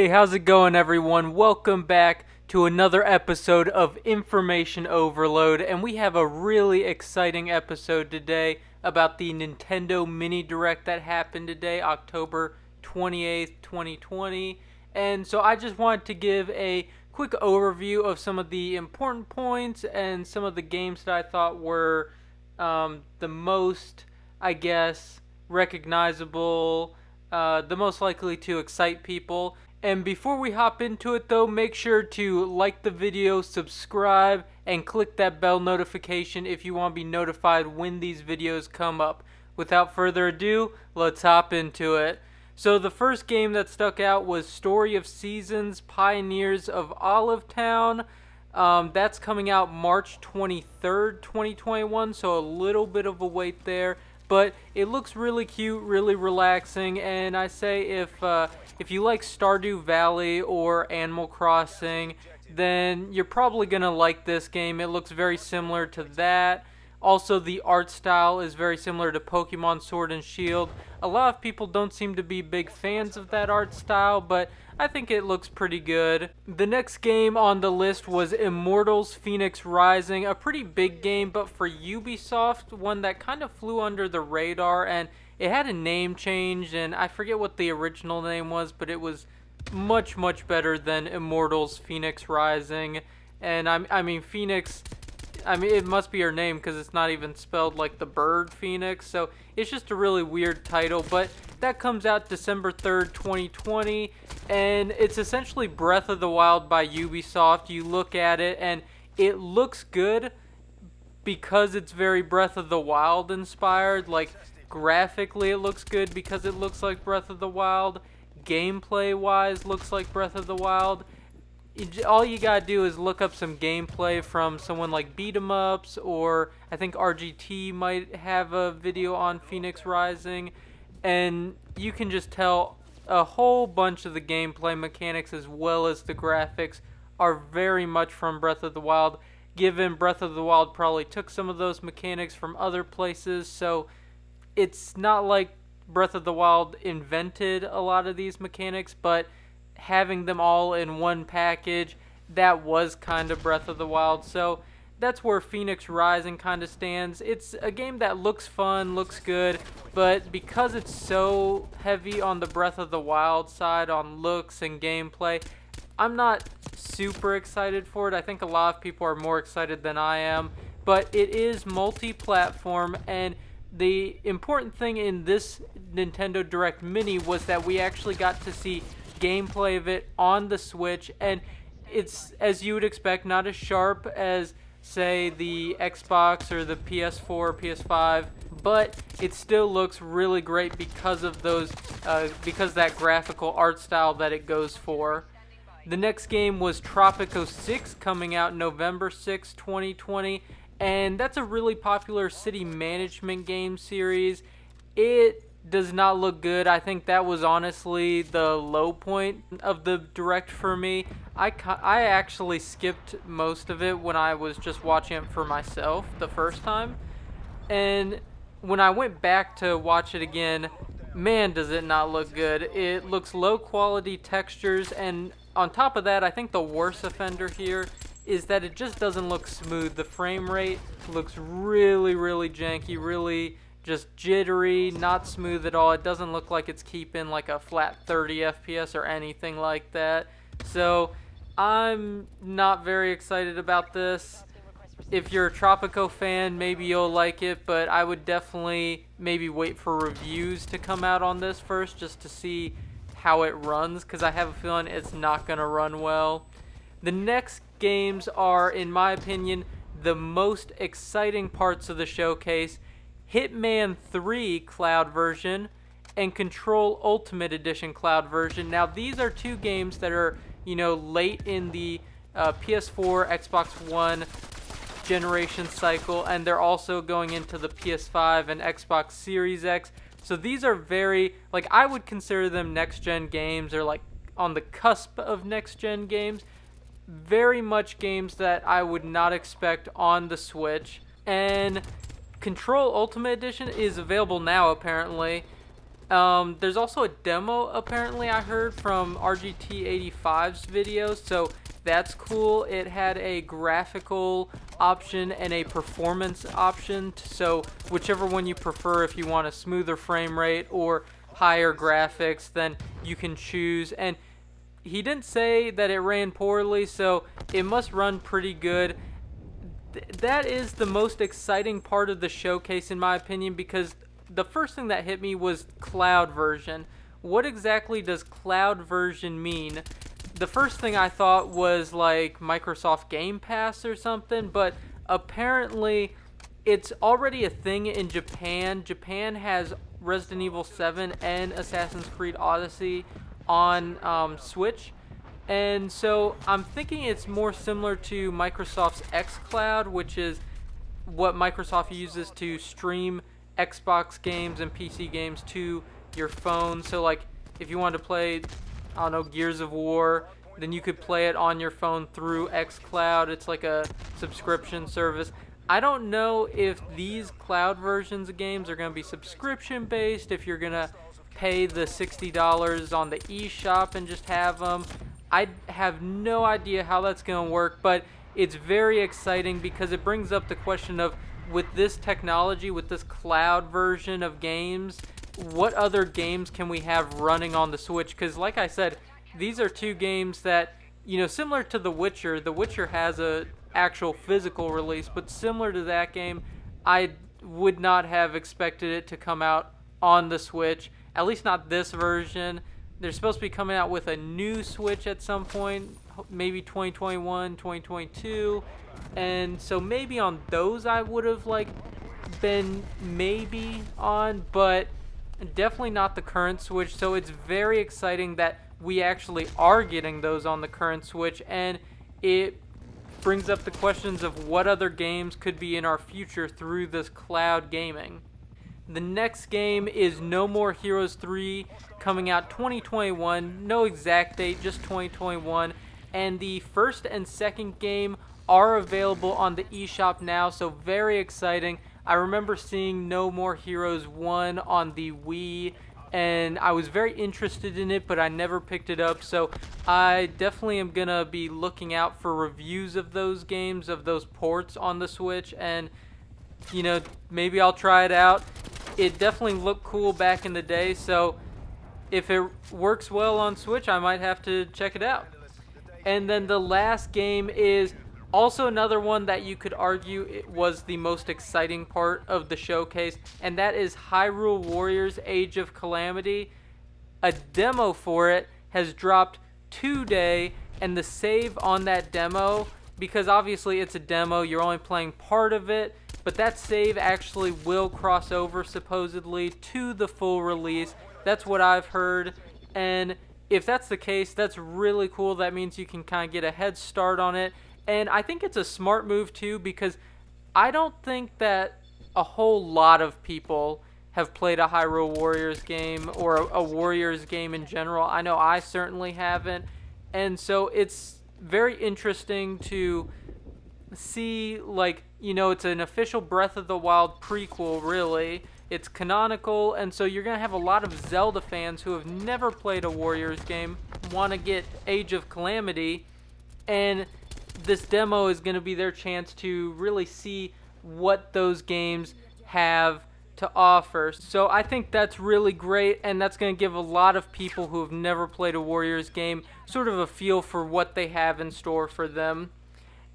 Hey, how's it going, everyone? Welcome back to another episode of Information Overload, and we have a really exciting episode today about the Nintendo Mini Direct that happened today, October 28th, 2020. And so I just wanted to give a quick overview of some of the important points and some of the games that I thought were the most, I guess, recognizable, the most likely to excite people. And before we hop into it though, make sure to like the video, subscribe, and click that bell notification if you want to be notified when these videos come up. Without further ado, let's hop into it. So the first game that stuck out was Story of Seasons, Pioneers of Olive Town. That's coming out March 23rd, 2021, so a little bit of a wait there. But it looks really cute, really relaxing, and I say if you like Stardew Valley or Animal Crossing, then you're probably going to like this game. It looks very similar to that. Also, the art style is very similar to Pokemon Sword and Shield. A lot of people don't seem to be big fans of that art style, but I think it looks pretty good. The next game on the list was Immortals Fenyx Rising, a pretty big game, but for Ubisoft, one that kind of flew under the radar, and it had a name change, and I forget what the original name was, but it was much, much better than Immortals Fenyx Rising. And I mean, Phoenix, it must be her name because it's not even spelled like the bird Phoenix, so it's just a really weird title. But that comes out December 3rd, 2020, and it's essentially Breath of the Wild by Ubisoft. You look at it, and it looks good because it's very Breath of the Wild inspired. Like, graphically it looks good because it looks like Breath of the Wild. Gameplay-wise, looks like Breath of the Wild. All you gotta do is look up some gameplay from someone like Beat 'em Ups, or I think RGT might have a video on Fenyx Rising, and you can just tell a whole bunch of the gameplay mechanics as well as the graphics are very much from Breath of the Wild, given Breath of the Wild probably took some of those mechanics from other places, so it's not like Breath of the Wild invented a lot of these mechanics, but having them all in one package, that was kind of Breath of the Wild. So that's where Fenyx Rising kind of stands. It's a game that looks fun, looks good, but because it's so heavy on the Breath of the Wild side on looks and gameplay, I'm not super excited for it. I think a lot of people are more excited than I am, but it is multi-platform, and the important thing in this Nintendo Direct Mini was that we actually got to see gameplay of it on the Switch, and it's, as you would expect, not as sharp as, say, the Xbox or the PS4 or PS5, but it still looks really great because of those because that graphical art style that it goes for. The next game was Tropico 6, coming out November 6, 2020, and that's a really popular city management game series. It does not look good. I think that was honestly the low point of the Direct for me. I actually skipped most of it when I was just watching it for myself the first time. And when I went back to watch it again, man, does it not look good. It looks low quality textures, and on top of that, I think the worst offender here is that it just doesn't look smooth. The frame rate looks really, really janky, really just jittery, not smooth at all. It doesn't look like it's keeping like a flat 30 FPS or anything like that. So I'm not very excited about this. If you're a Tropico fan, maybe you'll like it, but I would definitely maybe wait for reviews to come out on this first just to see how it runs, because I have a feeling it's not going to run well. The next games are, in my opinion, the most exciting parts of the showcase: Hitman 3 Cloud version and Control Ultimate Edition Cloud version. Now, these are two games that are, late in the PS4, Xbox One generation cycle, and they're also going into the PS5 and Xbox Series X. So these are very, I would consider them next-gen games, or on the cusp of next-gen games. Very much games that I would not expect on the Switch. And Control Ultimate Edition is available now, apparently. There's also a demo, apparently, I heard from RGT85's video, so that's cool. It had a graphical option and a performance option, so whichever one you prefer, if you want a smoother frame rate or higher graphics, then you can choose. And he didn't say that it ran poorly, so it must run pretty good. That is the most exciting part of the showcase, in my opinion, because the first thing that hit me was cloud version. What exactly does cloud version mean? The first thing I thought was like Microsoft Game Pass or something, but apparently it's already a thing in Japan. Japan has Resident Evil 7 and Assassin's Creed Odyssey on Switch. And so I'm thinking it's more similar to Microsoft's xCloud, which is what Microsoft uses to stream Xbox games and PC games to your phone. So like if you wanted to play, I don't know, Gears of War, then you could play it on your phone through xCloud. It's like a subscription service. I don't know if these cloud versions of games are going to be subscription based, if you're going to pay the $60 on the eShop and just have them. I have no idea how that's going to work, but it's very exciting because it brings up the question of, with this technology, with this cloud version of games, what other games can we have running on the Switch? Because like I said, these are two games that, you know, similar to The Witcher has a actual physical release, but similar to that game, I would not have expected it to come out on the Switch, at least not this version. They're supposed to be coming out with a new Switch at some point, maybe 2021, 2022, and so maybe on those I would have like been maybe on, but definitely not the current Switch. So it's very exciting that we actually are getting those on the current Switch, and it brings up the questions of what other games could be in our future through this cloud gaming. The next game is No More Heroes 3, coming out 2021. No exact date, just 2021. And the first and second game are available on the eShop now, so very exciting. I remember seeing No More Heroes 1 on the Wii, and I was very interested in it, but I never picked it up, so I definitely am going to be looking out for reviews of those games, of those ports on the Switch, and, you know, maybe I'll try it out. It definitely looked cool back in the day, so if it works well on Switch, I might have to check it out. And then the last game is also another one that you could argue it was the most exciting part of the showcase, and that is Hyrule Warriors Age of Calamity. A demo for it has dropped today, and the save on that demo, because obviously it's a demo, you're only playing part of it, but that save actually will cross over supposedly to the full release. That's what I've heard, and if that's the case, that's really cool. That means you can kind of get a head start on it, and I think it's a smart move too, because I don't think that a whole lot of people have played a Hyrule Warriors game or a Warriors game in general. I know I certainly haven't, and so it's very interesting to see, like, you know, it's an official Breath of the Wild prequel, really. It's canonical, and so you're going to have a lot of Zelda fans who have never played a Warriors game want to get Age of Calamity, and this demo is going to be their chance to really see what those games have to offer. So I think that's really great, and that's going to give a lot of people who have never played a Warriors game sort of a feel for what they have in store for them.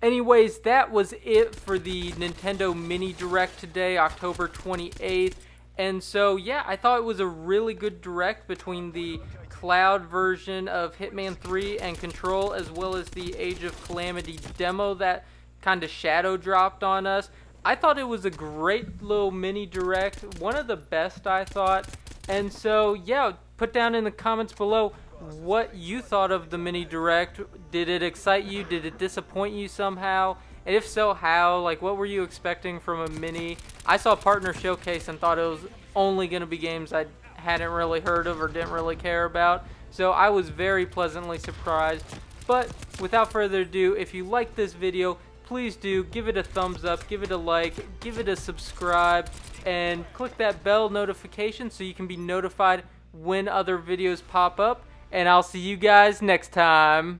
Anyways, that was it for the Nintendo Mini Direct today, October 28th. And so, yeah, I thought it was a really good Direct between the cloud version of Hitman 3 and Control, as well as the Age of Calamity demo that kind of shadow dropped on us. I thought it was a great little mini Direct, one of the best, I thought. And so, yeah, put down in the comments below what you thought of the mini Direct. Did it excite you? Did it disappoint you somehow? And if so, how? Like, what were you expecting from a mini? I saw Partner Showcase and thought it was only going to be games I hadn't really heard of or didn't really care about. So I was very pleasantly surprised. But without further ado, if you liked this video, please do give it a thumbs up, give it a like, give it a subscribe, and click that bell notification so you can be notified when other videos pop up. And I'll see you guys next time.